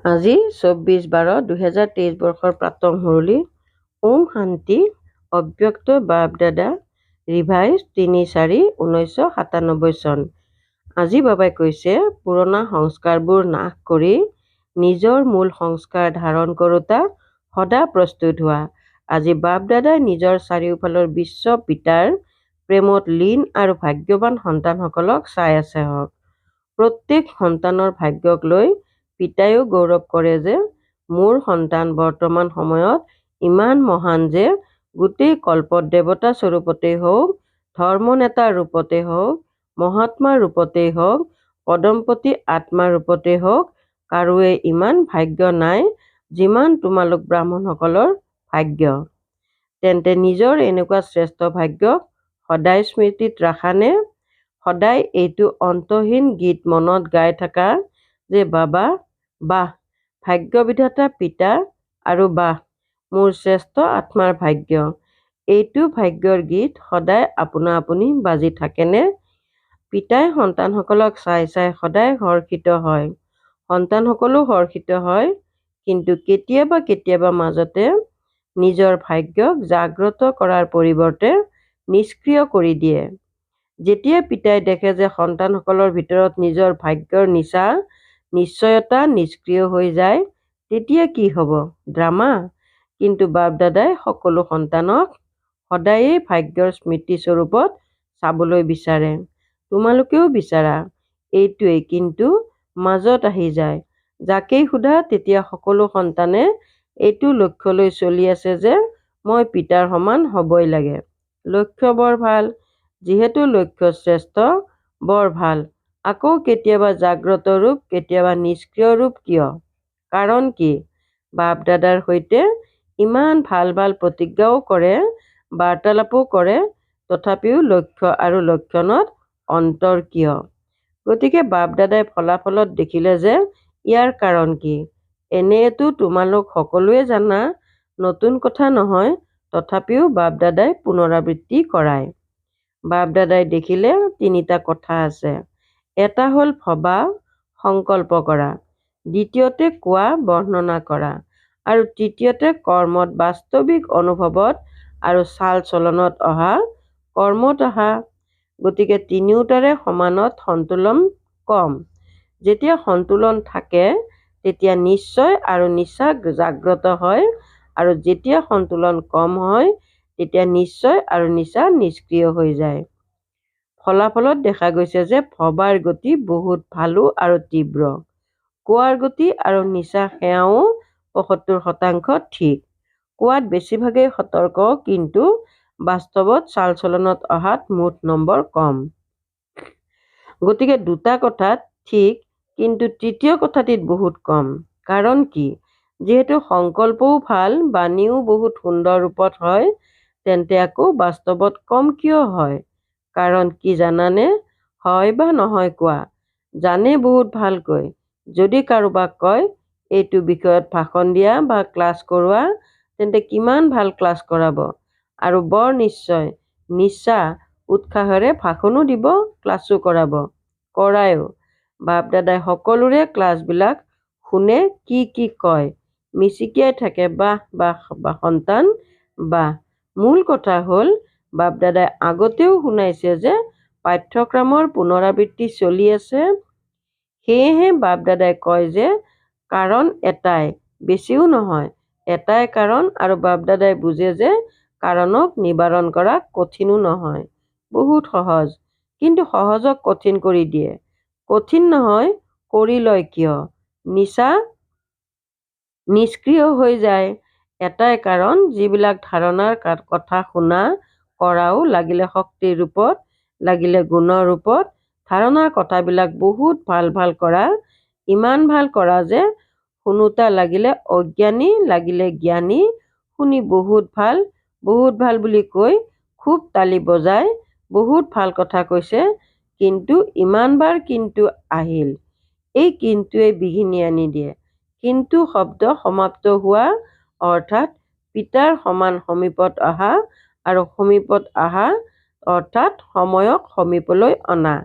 আজি 24/12/2023 বৰ্ষৰ প্ৰাতঃ মুৰলী। ওম শান্তি। অব্যক্ত বাপ-দাদা ৰিভাইজ 3/4/1997 চন। আজি বাবাই কৈছে পুৰণা সংস্কাৰবোৰ নাশ কৰি নিজৰ মূল সংস্কাৰ ধাৰণ কৰোতা সদা প্ৰস্তুত হোৱা। আজি বাপ-দাদাই নিজৰ চাৰিওফালৰ বিশ্ব পিতাৰ প্ৰেমত লীন আৰু ভাগ্যৱান সন্তানসকলক চাই আছে হওক। প্ৰত্যেক সন্তানৰ ভাগ্যক লৈ পিতাইও গৌৰৱ কৰে যে মোৰ সন্তান বৰ্তমান সময়ত ইমান মহান যে গোটেই কল্পত দেৱতা স্বৰূপতেই হওক, ধৰ্ম নেতাৰ ৰূপতেই হওক, মহাত্মাৰ ৰূপতেই হওক, পদমপতি আত্মাৰ ৰূপতেই হওক, কাৰোৱে ইমান ভাগ্য নাই যিমান তোমালোক ব্ৰাহ্মণসকলৰ ভাগ্য। তেন্তে নিজৰ এনেকুৱা শ্ৰেষ্ঠ ভাগ্যক সদায় স্মৃতিত ৰাখানে? সদায় এইটো অন্তহীন গীত মনত গাই থাকা যে বাবা বাহ, ভাগ্যবিধাতা পিতা আৰু বাহ, মোৰ শ্ৰেষ্ঠ আত্মাৰ ভাগ্য। এইটো ভাগ্যৰ গীত সদায় আপোনা আপুনি বাজি থাকেনে? পিতাই সন্তানসকলক চাই চাই সদায় হৰ্ষিত হয়, সন্তানসকলো হৰ্ষিত হয়, কিন্তু কেতিয়াবা কেতিয়াবা মাজতে নিজৰ ভাগ্যক জাগ্ৰত কৰাৰ পৰিৱৰ্তে নিষ্ক্ৰিয় কৰি দিয়ে। যেতিয়া পিতাই দেখে যে সন্তানসকলৰ ভিতৰত নিজৰ ভাগ্যৰ নিশ্চয়তা নিষ্ক্ৰিয় হৈ যায়, তেতিয়া কি হ'ব? ড্ৰামা। কিন্তু বাপ-দাদাই সকলো সন্তানক সদায়েই ভাগ্যৰ স্মৃতি স্বৰূপত চাবলৈ বিচাৰে। তোমালোকেও বিচাৰা। এইটোৱেই কিন্তু মাজত আহি যায়। যাকেই সোধা তেতিয়া সকলো সন্তানে এইটো লক্ষ্য লৈ চলি আছে যে মই পিতাৰ সমান হ'বই লাগে। লক্ষ্য বৰ ভাল, যিহেতু লক্ষ্য শ্ৰেষ্ঠ, বৰ ভাল। আকৌ কেতিয়াবা জাগ্ৰত ৰূপ, কেতিয়াবা নিষ্ক্ৰিয় ৰূপ কিয়? কাৰণ কি? বাপ-দাদাৰ সৈতে ইমান ভাল ভাল প্ৰতিজ্ঞাও কৰে, বাৰ্তালাপো কৰে, তথাপিও লক্ষ্য আৰু লক্ষণত অন্তৰ কিয়? গতিকে বাপ-দাদাই ফলাফলত দেখিলে যে ইয়াৰ কাৰণ কি? এনেয়েতো তোমালোক সকলোৱে জানা, নতুন কথা নহয়, তথাপিও বাপ-দাদাই পুনৰাবৃত্তি কৰায়। বাপ-দাদাই দেখিলে তিনিটা কথা আছে। এটা হ'ল ভবা, সংকল্প কৰা, দ্বিতীয়তে কোৱা, বৰ্ণনা কৰা, আৰু তৃতীয়তে কৰ্মত বাস্তৱিক অনুভৱত আৰু চাল চলনত অহা, কৰ্মত অহা। গতিকে তিনিওটাৰে সমানত সন্তুলন কম। যেতিয়া সন্তুলন থাকে তেতিয়া নিশ্চয় আৰু নিচা জাগ্ৰত হয়, আৰু যেতিয়া সন্তুলন কম হয় তেতিয়া নিশ্চয় আৰু নিচা নিষ্ক্ৰিয় হৈ যায়। ফলাফলত দেখা গৈছে যে ভবাৰ গতি বহুত ভালো আৰু তীব্ৰ, কোৱাৰ গতি আৰু নিচা সেয়াও ৭৫% ঠিক। কোৱাত বেছিভাগেই সতৰ্ক, কিন্তু বাস্তৱত চাল চলনত অহাত মুঠ নম্বৰ কম। গতিকে দুটা কথাত ঠিক, কিন্তু তৃতীয় কথাটিত বহুত কম। কাৰণ কি? যিহেতু সংকল্পও ভাল, বাণীও বহুত সুন্দৰ ৰূপত হয়, তেন্তে আকৌ বাস্তৱত কম কিয় হয়? কাৰণ কি জানানে? হয় বা নহয় কোৱা? জানে বহুত ভালকৈ। যদি কাৰোবাক কয় এইটো বিষয়ত ভাষণ দিয়া বা ক্লাছ কৰোৱা, তেন্তে কিমান ভাল ক্লাছ কৰাব, আৰু বৰ নিশ্চা উৎসাহেৰে ভাষণো দিব, ক্লাছো কৰাব, কৰায়ও। বাপ-দাদাই সকলোৰে ক্লাছবিলাক শুনে, কি কি কয়, মিচিকিয়াই থাকে, বাহ বাহ সন্তান বাহ। মূল কথা হ'ল বাপ-দাদাই আগতেও শুনাইছে যে পাঠ্যক্ৰমৰ পুনৰাবৃত্তি চলি আছে। সেয়েহে বাপ-দাদাই কয় যে কাৰণ এটাই, বেছিও নহয়, এটাই কাৰণ, আৰু বাপ-দাদাই বুজে যে কাৰণক নিবাৰণ কৰা কঠিনো নহয়, বহুত সহজ। কিন্তু সহজক কঠিন কৰি দিয়ে। কঠিন নহয়, কৰি লয় কিয়? নিচা নিষ্ক্ৰিয় হৈ যায়। এটাই কাৰণ, যিবিলাক ধাৰণাৰ কথা শুনা, কৰাও, লাগিলে শক্তিৰ ৰূপত, লাগিলে গুণৰ ৰূপত, ধাৰণাৰ কথাবিলাক বহুত ভাল ভাল কৰা, ইমান ভাল কৰা যে শুনোতা লাগিলে অজ্ঞানী, লাগিলে জ্ঞানী, শুনি বহুত ভাল বুলি কৈ খুব তালি বজায়, বহুত ভাল কথা কৈছে, কিন্তু ইমানবাৰ কিন্তু আহিল। এই কিন্তুৱে বিঘিনি আনি দিয়ে। কিন্তু শব্দ সমাপ্ত হোৱা, অৰ্থাৎ পিতাৰ সমান সমীপত অহা, আৰু সমীপত অহা অৰ্থাৎ সময়ক সমীপলৈ অনা।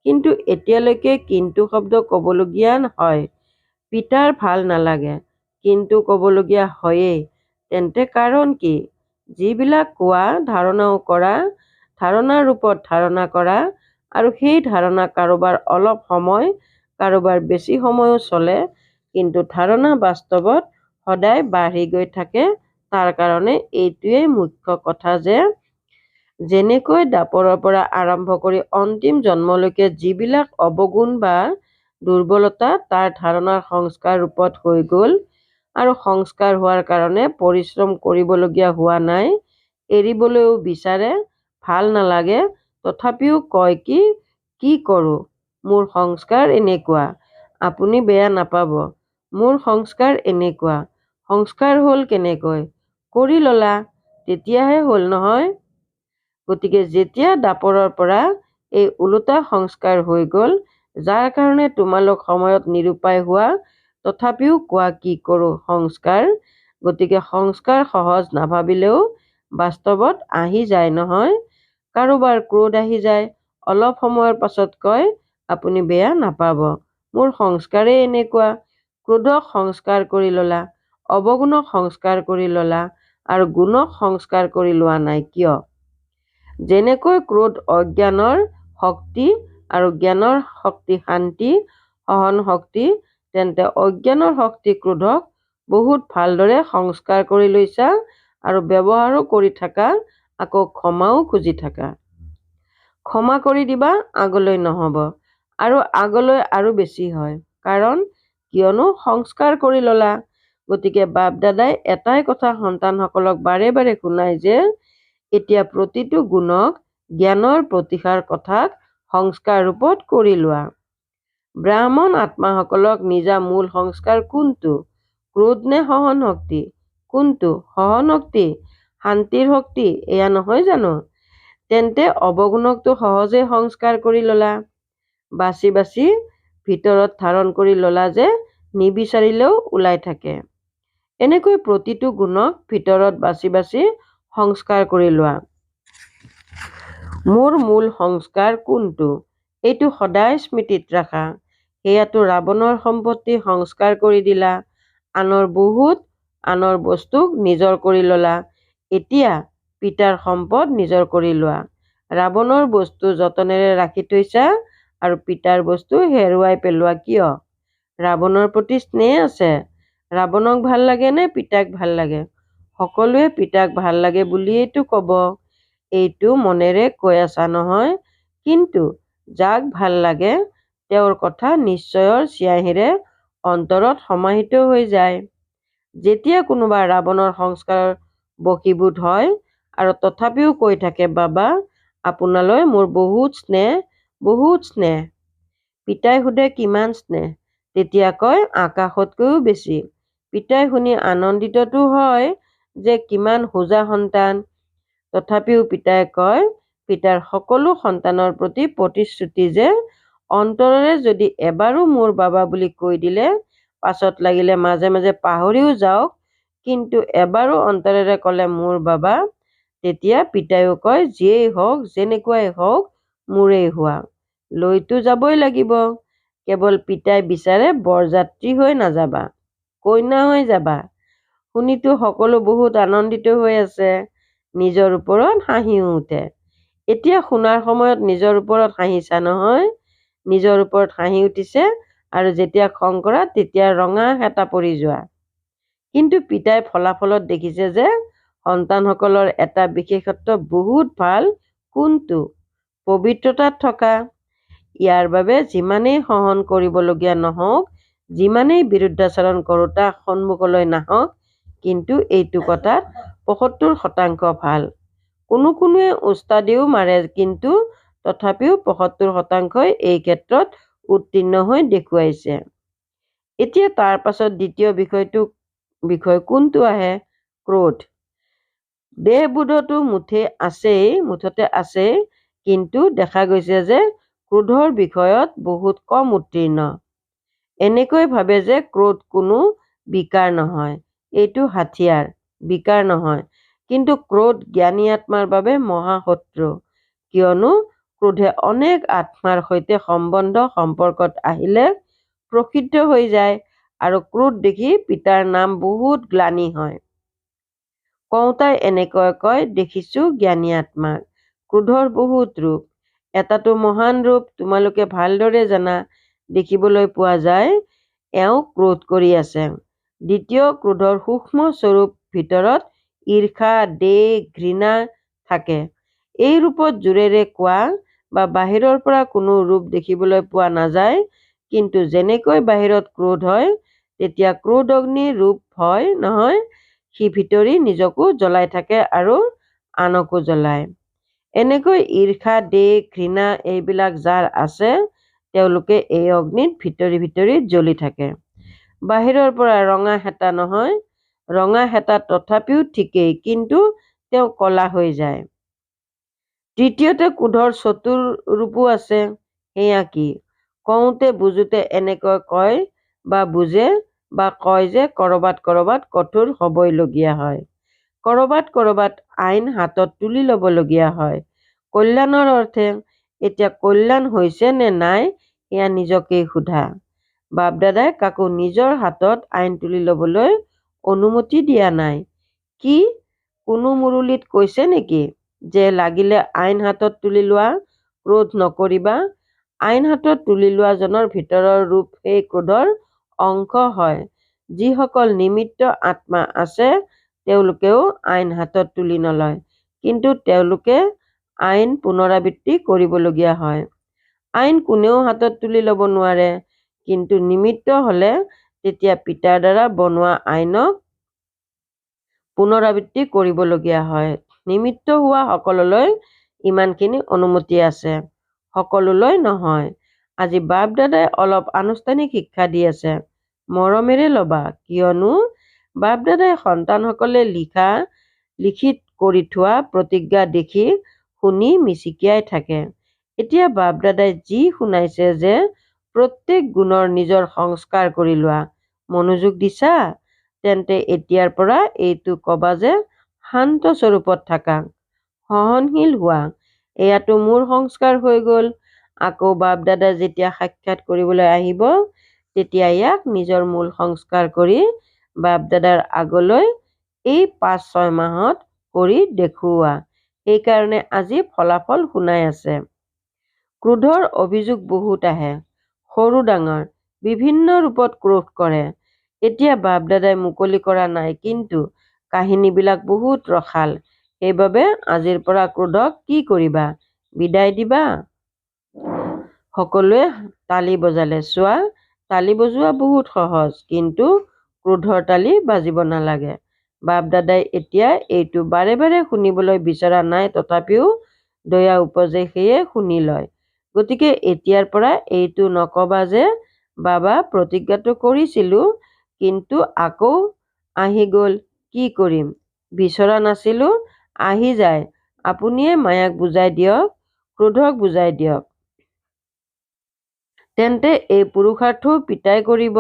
কিন্তু এতিয়ালৈকে কিন্তু শব্দ ক'বলগীয়া হয়। পিতাৰ ভাল নালাগে, কিন্তু ক'বলগীয়া হয়েই। তেন্তে কাৰণ কি? যিবিলাক কোৱা, ধাৰণাও কৰা, ধাৰণাৰ ৰূপত ধাৰণা কৰা, আৰু সেই ধাৰণা কাৰোবাৰ অলপ সময়, কাৰোবাৰ বেছি সময়ো চলে, কিন্তু ধাৰণা বাস্তৱত সদায় বাঢ়ি গৈ থাকে। তাৰ কাৰণে এইটোৱেই মুখ্য কথা যে যেনেকৈ দাপৰৰ পৰা আৰম্ভ কৰি অন্তিম জন্মলৈকে যিবিলাক অৱগুণ বা দুৰ্বলতা তাৰ ধাৰণাৰ সংস্কাৰ ৰূপত হৈ গ'ল, আৰু সংস্কাৰ হোৱাৰ কাৰণে পৰিশ্ৰম কৰিবলগীয়া হোৱা নাই, এৰিবলৈও বিচাৰে, ভাল নালাগে, তথাপিও কয় কি কৰোঁ, মোৰ সংস্কাৰ এনেকুৱা, আপুনি বেয়া নাপাব, মোৰ সংস্কাৰ এনেকুৱা। সংস্কাৰ হ'ল কেনেকৈ? কৰি ল'লা, তেতিয়াহে হ'ল নহয়। গতিকে যেতিয়া দাপৰৰ পৰা এই ওলোটা সংস্কাৰ হৈ গ'ল, যাৰ কাৰণে তোমালোক সময়ত নিৰুপায় হোৱা, তথাপিও কোৱা কি কৰোঁ, সংস্কাৰ। গতিকে সংস্কাৰ সহজ নাভাবিলেও বাস্তৱত আহি যায় নহয়। কাৰোবাৰ ক্ৰোধ আহি যায়, অলপ সময়ৰ পাছত কয় আপুনি বেয়া নাপাব, মোৰ সংস্কাৰেই এনেকুৱা। ক্ৰোধক সংস্কাৰ কৰি ল'লা, অৱগুণক সংস্কাৰ কৰি ল'লা, আৰু গুণক সংস্কাৰ কৰি লোৱা নাই কিয়? যেনেকৈ ক্ৰোধ অজ্ঞানৰ শক্তি আৰু জ্ঞানৰ শক্তি শান্তি, সহন শক্তি, তেন্তে অজ্ঞানৰ শক্তি ক্ৰোধক বহুত ভালদৰে সংস্কাৰ কৰি লৈছা, আৰু ব্যৱহাৰো কৰি থাকা, আকৌ ক্ষমাও খুজি থাকা। ক্ষমা কৰি দিবা, আগলৈ নহ'ব, আৰু আগলৈ আৰু বেছি হয়। কিয়নো সংস্কাৰ কৰি ল'লা। গতিকে বাপ দাদাই এটাই কথা সন্তানসকলক বাৰে বাৰে শুনায় যে এতিয়া প্ৰতিটো গুণক, জ্ঞানৰ প্ৰতিসাৰ কথাক সংস্কাৰ ৰূপত কৰি লোৱা। ব্ৰাহ্মণ আত্মাসকলক নিজা মূল সংস্কাৰ কোনটো? ক্ৰোধ নে সহন শক্তি? কোনটো? সহন শক্তি, শান্তিৰ শক্তি, এয়া নহয় জানো? তেন্তে অৱগুণকতো সহজেই সংস্কাৰ কৰি ল'লা। বাছি বাছি ভিতৰত ধাৰণ কৰি ল'লা যে নিবিচাৰিলেও ওলাই থাকে। এনেকৈ প্ৰতিটো গুণক ভিতৰত বাছি বাছি সংস্কাৰ কৰি লোৱা। মোৰ মূল সংস্কাৰ কোনটো? এইটো সদায় স্মৃতিত ৰাখা। সেয়াতো ৰাৱণৰ সম্পত্তি সংস্কাৰ কৰি দিলা, আনৰ বস্তুক নিজৰ কৰি ল'লা। এতিয়া পিতাৰ সম্পদ নিজৰ কৰি লোৱা। ৰাৱণৰ বস্তু যতনেৰে ৰাখি থৈছা, আৰু পিতাৰ বস্তু হেৰুৱাই পেলোৱা কিয়? ৰাৱণৰ প্ৰতি স্নেহ আছে। ৰাৱণক ভাল লাগে নে পিতাক ভাল লাগে? সকলোৱে পিতাক ভাল লাগে বুলিয়েইতো ক'ব। এইটো মনেৰে কৈ আছা নহয়, কিন্তু যাক ভাল লাগে তেওঁৰ কথা নিশ্চয়ৰ চিঞাহীৰে অন্তৰত সমাহিত হৈ যায়। যেতিয়া কোনোবা ৰাৱণৰ সংস্কাৰৰ বশীভূত হয়, আৰু তথাপিও কৈ থাকে বাবা, আপোনালৈ মোৰ বহুত স্নেহ, বহুত স্নেহ। পিতাই সোধে কিমান স্নেহ? তেতিয়া কয় আকাশতকৈও বেছি। পিতাই শুনি আনন্দিততো হয় যে কিমান হোজা সন্তান। তথাপিও পিতাই কয়, পিতাৰ সকলো সন্তানৰ প্ৰতি প্ৰতিশ্ৰুতি যে অন্তৰেৰে যদি এবাৰো মোৰ বাবা বুলি কৈ দিলে, পাছত লাগিলে মাজে মাজে পাহৰিও যাওক, কিন্তু এবাৰো অন্তৰেৰে ক'লে মোৰ বাবা, তেতিয়া পিতাইও কয় যিয়েই হওক, যেনেকুৱাই হওক, মোৰেই হোৱা। লৈতো যাবই লাগিব। কেৱল পিতাই বিচাৰে বৰযাত্ৰী হৈ নাযাবা, কইনা হৈ যাবা। শুনিতো সকলো বহুত আনন্দিত হৈ আছে। নিজৰ ওপৰত হাঁহিও উঠে। এতিয়া শুনাৰ সময়ত নিজৰ ওপৰত হাঁহিছা নহয়? নিজৰ ওপৰত হাঁহি উঠিছে, আৰু যেতিয়া খং কৰা তেতিয়া ৰঙা হেতা পৰি যোৱা। কিন্তু পিতাই ফলাফলত দেখিছে যে সন্তানসকলৰ এটা বিশেষত্ব বহুত ভাল। কোনটো? পবিত্ৰতাত থকা। ইয়াৰ বাবে যিমানেই সহন কৰিবলগীয়া নহওক, যিমানেই বিৰুদ্ধাচৰণ কৰোঁতা সন্মুখলৈ নাহক, কিন্তু এইটো কথাত ৭৫% ভাল। কোনোৱে উস্তাদিও মাৰে, কিন্তু তথাপিও ৭৫%ই এই ক্ষেত্ৰত উত্তীৰ্ণ হৈ দেখুৱাইছে। এতিয়া তাৰ পাছত দ্বিতীয় বিষয় কোনটো আহে? ক্ৰোধ। দেহবোধতো মুঠতে আছেই, কিন্তু দেখা গৈছে যে ক্ৰোধৰ বিষয়ত বহুত কম উত্তীৰ্ণ। এনেকৈ ভাবে যে ক্ৰোধ কোনো বিকাৰ নহয়, এইটো হাথিয়াৰ, বিকাৰ নহয়। কিন্তু ক্ৰোধ জ্ঞানী আত্মাৰ বাবে মহাশত্ৰু। কিয়নো ক্ৰোধে অনেক আত্মাৰ সৈতে সম্পৰ্কত আহিলে প্ৰসিদ্ধ হৈ যায়, আৰু ক্ৰোধ দেখি পিতাৰ নাম বহুত গ্লানি হয়। কওঁতাই এনেকৈ কয়, দেখিছো জ্ঞানী আত্মাক। ক্ৰোধৰ বহুত ৰূপ, এটাটো মহান ৰূপ তোমালোকে ভালদৰে জানা, দেখিবলৈ পোৱা যায়, এওঁ ক্ৰোধ কৰি আছে। দ্বিতীয় ক্ৰোধৰ সূক্ষ্ম স্বৰূপ ভিতৰত ঈৰ্ষা, দেহ, ঘৃণা থাকে। এই ৰূপত জোৰেৰে কোৱা বা বাহিৰৰ পৰা কোনো ৰূপ দেখিবলৈ পোৱা নাযায়, কিন্তু যেনেকৈ বাহিৰত ক্ৰোধ হয়, তেতিয়া ক্ৰোধ অগ্নিৰ ৰূপ হয় নহয়, সি ভিতৰি নিজকো জ্বলাই থাকে আৰু আনকো জ্বলায়। এনেকৈ ঈৰ্ষা, দেহ, ঘৃণা এইবিলাক যাৰ আছে, তেওঁলোকে এই অগ্নিত ভিতৰি ভিতৰি জ্বলি থাকে। বাহিৰৰ পৰা ৰঙা হেতা নহয়, ৰঙা হেতা তথাপিও ঠিকেই, কিন্তু তেওঁ কলা হৈ যায়। তৃতীয়তে ক্ৰোধৰ চতুৰ ৰূপো আছে, সেয়া কি? কওঁতে বুজোতে এনেকৈ কয় বা বুজে বা কয় যে কৰবাত কঠোৰ হ'বইলগীয়া হয়। কৰবাত আইন হাতত তুলি ল'বলগীয়া হয়। কল্যাণৰ অৰ্থে। এতিয়া কল্যাণ হৈছে নে নাই, সেয়া নিজকেই সোধা। বাপ দাদাই কাকো নিজৰ হাতত আইন তুলি ল'বলৈ অনুমতি দিয়া নাই। কি কোনো মুৰলীত কৈছে নেকি যে লাগিলে আইন হাতত তুলি লোৱা, ক্ৰোধ নকৰিবা? আইন হাতত তুলি লোৱা জনৰ ভিতৰৰ ৰূপ সেই ক্ৰোধৰ অংশ হয়। যিসকল নিমিত্ত আত্মা আছে, তেওঁলোকেও আইন হাতত তুলি নলয়, কিন্তু তেওঁলোকে আইন পুনৰাবৃত্তি কৰিবলগীয়া হয়। আইন কোনেও হাতত তুলি ল'ব নোৱাৰে, কিন্তু নিমিত্ত হ'লে তেতিয়া পিতাৰ দ্বাৰা বনোৱা আইনক পুনৰাবৃত্তি কৰিবলগীয়া হয়। নিমিত্ত হোৱা সকললৈ ইমানখিনি অনুমতি আছে, সকলোলৈ নহয়। আজি বাপ দাদাই অলপ আনুষ্ঠানিক শিক্ষা দি আছে, মৰমেৰে ল'বা, কিয়নো বাপ দাদাই সন্তানসকলে লিখিত কৰি থোৱা প্ৰতিজ্ঞা দেখি শুনি মিচিকিয়াই থাকে। এতিয়া বাপ দাদাই যি শুনাইছে যে প্ৰত্যেক গুণৰ নিজৰ সংস্কাৰ কৰি লোৱা, মনোযোগ দিছা? তেন্তে এতিয়াৰ পৰা এইটো কবা যে শান্ত স্বৰূপত থাকা, সহনশীল হোৱা, এয়াতো মোৰ সংস্কাৰ হৈ গ'ল। আকৌ বাপ দাদা যেতিয়া সাক্ষাৎ কৰিবলৈ আহিব, তেতিয়া ইয়াক নিজৰ মূল সংস্কাৰ কৰি বাপ দাদাৰ আগলৈ এই 5-6 মাহত কৰি দেখুওৱা। সেইকাৰণে আজি ফলাফল শুনাই আছে। ক্ৰোধৰ অভিযোগ বহুত আহে, সৰু ডাঙৰ বিভিন্ন ৰূপত ক্ৰোধ কৰে। এতিয়া বাপ দাদাই মুকলি কৰা নাই, কিন্তু কাহিনীবিলাক বহুত ৰসাল। সেইবাবে আজিৰ পৰা ক্ৰোধক কি কৰিবা, বিদায় দিবা? সকলোৱে তালি বজালে। চোৱা, তালি বজোৱা বহুত সহজ, কিন্তু ক্ৰোধৰ তালি বাজিব নালাগে। বাপ দাদাই এতিয়া এইটো বাৰে বাৰে শুনিবলৈ বিচৰা নাই, তথাপিও দয়া উপজে সেয়ে শুনি লয়। গতিকে এতিয়াৰ পৰা এইটো নকবা যে বাবা প্ৰতিজ্ঞাটো কৰিছিলো, কিন্তু আকৌ আহি গ'ল, কি কৰিম, বিচৰা নাছিলো, আহি যায়, আপুনিয়ে মায়াক বুজাই দিয়ক, ক্ৰোধক বুজাই দিয়ক। তেন্তে এই পুৰুষাৰ্থও পিতাই কৰিব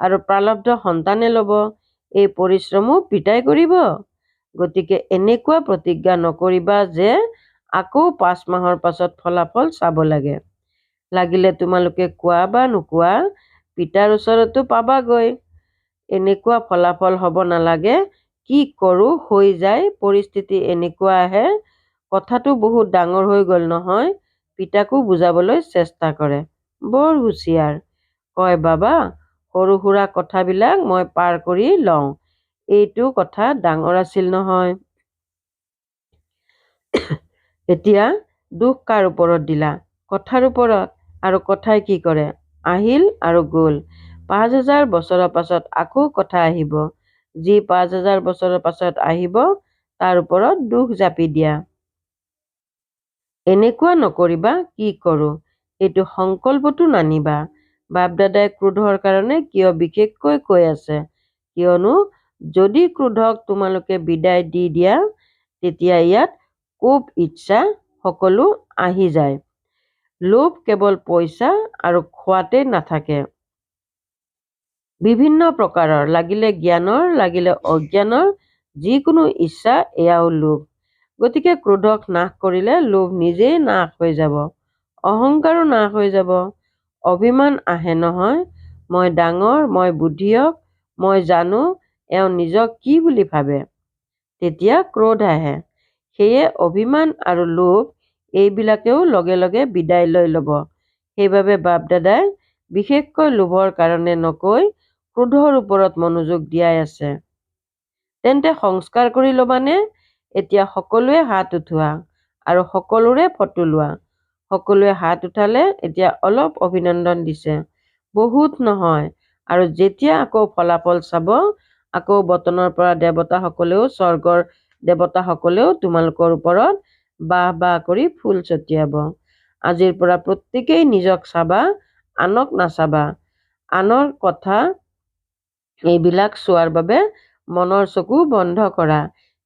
আৰু প্ৰাৰব্ধ সন্তানে ল'ব, এই পৰিশ্ৰমো পিতাই কৰিব। গতিকে এনেকুৱা প্ৰতিজ্ঞা নকৰিবা যে আকৌ 5 মাহৰ পাছত ফলাফল চাব লাগে। লাগিলে তোমালোকে কোৱা বা নোকোৱা, পিতাৰ ওচৰতো পাবাগৈ। এনেকুৱা ফলাফল হ'ব নালাগে, কি কৰোঁ হৈ যায়, পৰিস্থিতি এনেকুৱা আহে, কথাটো বহুত ডাঙৰ হৈ গ'ল নহয়, পিতাকো বুজাবলৈ চেষ্টা কৰে। বৰ হুঁচিয়াৰ, কয় বাবা সৰু সুৰা কথাবিলাক মই পাৰ কৰি লওঁ, এইটো কথা ডাঙৰ আছিল নহয়। এতিয়া দোষ কাৰ ওপৰত দিলা? কথাৰ ওপৰত। আৰু কথাই কি কৰে? আহিল আৰু গ'ল। 5000 বছৰৰ পাছত আকৌ কথা আহিব। যি 5000 বছৰৰ পাছত আহিব, তাৰ ওপৰত দোষ জাপি দিয়া। এনেকুৱা নকৰিবা, কি কৰোঁ, এইটো সংকল্পটো নানিবা। বাপ দাদাই ক্ৰোধৰ কাৰণে কিয় বিশেষকৈ কৈ আছে, কিয়নো যদি ক্ৰোধক তোমালোকে বিদায় দি দিয়া, তেতিয়া ইয়াত কোপ ইচ্ছা সকলো আহি যায়। লোভ কেৱল পইচা আৰু খোৱাতে নাথাকে, বিভিন্ন প্ৰকাৰৰ, লাগিলে জ্ঞানৰ, লাগিলে অজ্ঞানৰ, যিকোনো ইচ্ছা, এয়াও লোভ। গতিকে ক্ৰোধক নাশ কৰিলে লোভ নিজেই নাশ হৈ যাব, অহংকাৰো নাশ হৈ যাব। অভিমান আহে নহয়, মই ডাঙৰ, মই বুদ্ধিয়ক, মই জানো এওঁ নিজক কি বুলি ভাবে। তেতিয়া ক্ৰোধ আহে। সেয়ে অভিমান আৰু লোভ এইবিলাকেও লগে লগে বিদায় লৈ ল'ব। সেইবাবে বাপ দাদাই বিশেষকৈ লোভৰ কাৰণে নকৈ ক্ৰোধৰ ওপৰত মনোযোগ দিয়াই আছে। তেন্তে সংস্কাৰ কৰি ল'বানে? এতিয়া সকলোৱে হাত উঠোৱা আৰু সকলোৰে ফটো লোৱা। সকলোৱে হাত উঠালে। এতিয়া অলপ অভিনন্দন দিছে, বহুত নহয়। আৰু যেতিয়া আকৌ ফলাফল চাব, আকৌ বতনৰ পৰা দেৱতাসকলেও, স্বৰ্গৰ দেৱতাসকলেও তোমালোকৰ ওপৰত বাহ বাহ কৰি ফুল ছটিয়াব। আজিৰ পৰা প্ৰত্যেকেই নিজক চাবা, আনক নাচাবা। আনৰ কথা এইবিলাক চোৱাৰ বাবে মনৰ চকু বন্ধ কৰা।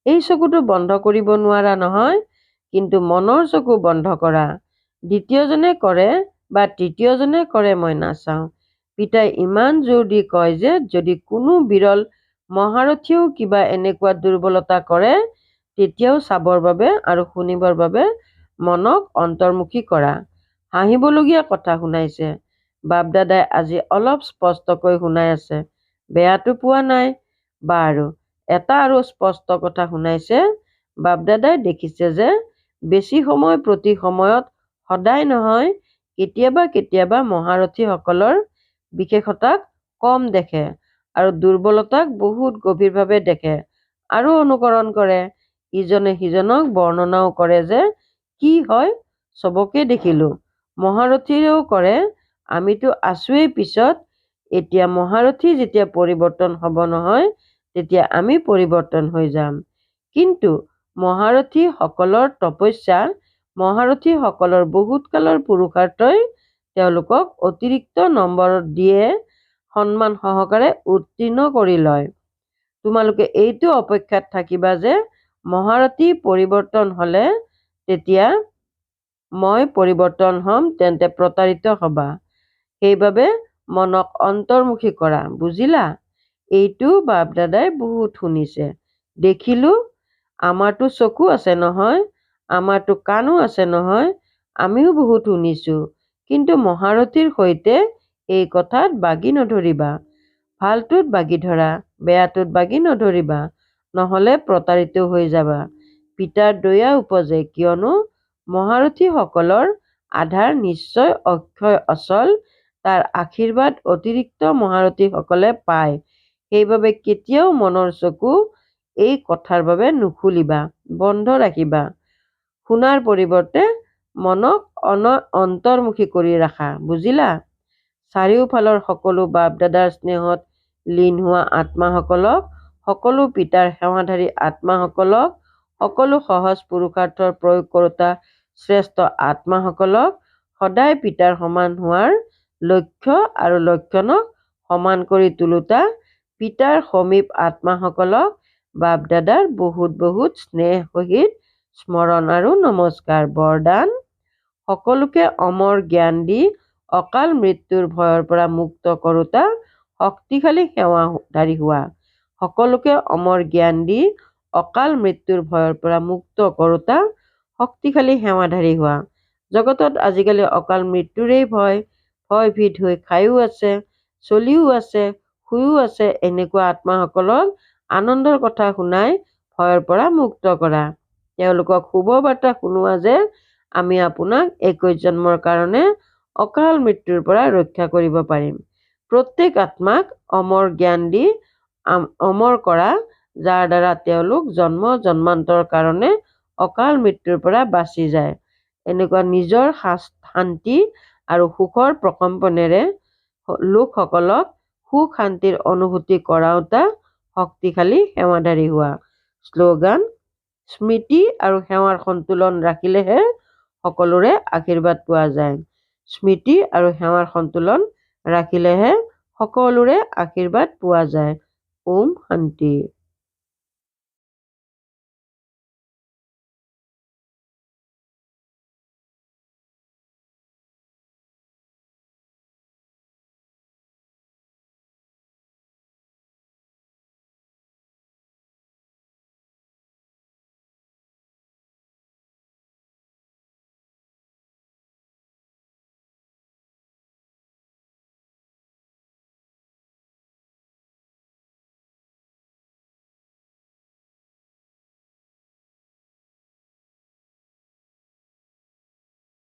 এই চকুটো বন্ধ কৰিব নোৱাৰা নহয়, কিন্তু মনৰ চকু বন্ধ কৰা। দ্বিতীয়জনে কৰে বা তৃতীয়জনে কৰে মই নাচাওঁ। পিতাই ইমান জোৰ দি কয় যে যদি কোনো বিৰল মহাৰথীয়েও কিবা এনেকুৱা দুৰ্বলতা কৰে, তেতিয়াও চাবৰ বাবে আৰু শুনিবৰ বাবে মনক অন্তৰ্মুখী কৰা। হাঁহিবলগীয়া কথা শুনাইছে। বাপ দাদাই আজি অলপ স্পষ্টকৈ শুনাই আছে, বেয়াটো পোৱা নাই। বাৰু, এটা আৰু স্পষ্ট কথা শুনাইছে। বাপ দাদাই দেখিছে যে বেছি সময় প্ৰতি সময়ত, সদায় নহয়, কেতিয়াবা কেতিয়াবা মহাৰথীসকলৰ বিশেষতাক কম দেখে আৰু দুৰ্বলতাক বহুত গভীৰভাৱে দেখে আৰু অনুকৰণ কৰে। ইজনে সিজনক বৰ্ণনাও কৰে যে কি হয় চবকে দেখিলো। মহাৰথীৰেও কৰে, আমিতো আছোৱেই পিছত। এতিয়া মহাৰথী যেতিয়া পৰিৱৰ্তন হ'ব নহয়, তেতিয়া আমি পৰিৱৰ্তন হৈ যাম। কিন্তু মহাৰথীসকলৰ তপস্যা, মহাৰথীসকলৰ বহুত কালৰ পুৰুষাৰ্থই তেওঁলোকক অতিৰিক্ত নম্বৰ দিয়ে, সন্মান সহকাৰে উত্তীৰ্ণ কৰি লয়। তোমালোকে এইটো অপেক্ষাত থাকিবা যে মহাৰথী পৰিৱৰ্তন হ'লে তেতিয়া মই পৰিৱৰ্তন হ'ম, তেন্তে প্ৰতাৰিত হ'বা। সেইবাবে মনক অন্তৰ্মুখী কৰা, বুজিলা? এইটো বাপ দাদাই বহুত শুনিছে। দেখিলো, আমাৰতো চকু আছে নহয়, আমাৰতো কাণো আছে নহয়, আমিও বহুত শুনিছো। কিন্তু মহাৰথীৰ সৈতে এই কথাত বাগি নধৰিবা। ভালটোত বাগি ধৰা, বেয়াটোত বাগি নধৰিবা, নহ'লে প্ৰতাৰিত হৈ যাবা। পিতাৰ দয়া উপজে, কিয়নো মহাৰথীসকলৰ আধাৰ নিশ্চয় অক্ষয় অচল। তাৰ আশীৰ্বাদ অতিৰিক্ত মহাৰথীসকলে পায়। সেইবাবে কেতিয়াও মনৰ চকু এই কথাৰ বাবে নুখুলিবা, বন্ধ ৰাখিবা। শুনাৰ পৰিৱৰ্তে মনক অন্তৰ্মুখী কৰি ৰাখা, বুজিলা? চাৰিওফালৰ সকলো বাপ দাদাৰ স্নেহত লীন হোৱা আত্মাসকলক, সকলো পিতাৰ সেৱাধাৰী আত্মাসকলক, সকলো সহজ পুৰুষাৰ্থৰ প্ৰয়োগ কৰোতা শ্ৰেষ্ঠ আত্মাসকলক, সদায় পিতাৰ সমান হোৱাৰ লক্ষ্য আৰু লক্ষণক সমান কৰি তোলোতা পিতাৰ সমীপ আত্মাসকলক বাপ দাদাৰ বহুত বহুত স্নেহ সহিত স্মৰণ আৰু নমস্কাৰ। বৰদান: সকলোকে অমৰ জ্ঞান দি অকাল মৃত্যুৰ ভয়ৰ পৰা মুক্ত কৰোতা শক্তিশালী সেৱাধাৰী হোৱা। সকলোকে অমৰ জ্ঞান দি অকাল মৃত্যুৰ ভয়ৰ পৰা মুক্ত কৰোতা শক্তিশালী সেৱাধাৰী হোৱা। জগতত আজিকালি অকাল মৃত্যুৰেই ভয়ভীত হৈ খায়ো আছে, চলিও আছে, শুইও আছে। এনেকুৱা আত্মাসকলক আনন্দৰ কথা শুনাই ভয়ৰ পৰা মুক্ত কৰা। তেওঁলোকক শুভ বাৰ্তা শুনোৱা যে আমি আপোনাক 21 জন্মৰ কাৰণে অকাল মৃত্যুৰ পৰা ৰক্ষা কৰিব পাৰিম। প্ৰত্যেক আত্মাক অমৰ জ্ঞান দি অমৰ কৰা, যাৰ দ্বাৰা তেওঁলোক জন্ম জন্মান্তৰ কাৰণে অকাল মৃত্যুৰ পৰা বাচি যায়। এনেকুৱা নিজৰ শান্তি আৰু সুখৰ প্ৰকম্পনেৰে লোকসকলক সুখ শান্তিৰ অনুভূতি কৰাওঁতা শক্তিশালী সেৱাধাৰী হোৱা। শ্লোগান: স্মৃতি আৰু সেৱাৰ সন্তুলন ৰাখিলেহে সকলোৰে আশীৰ্বাদ পোৱা যায়। স্মৃতি আৰু সেৱাৰ সন্তুলন ৰাখিলেহে সকলোৰে আশীৰ্বাদ পোৱা যায়। ওম শান্তি।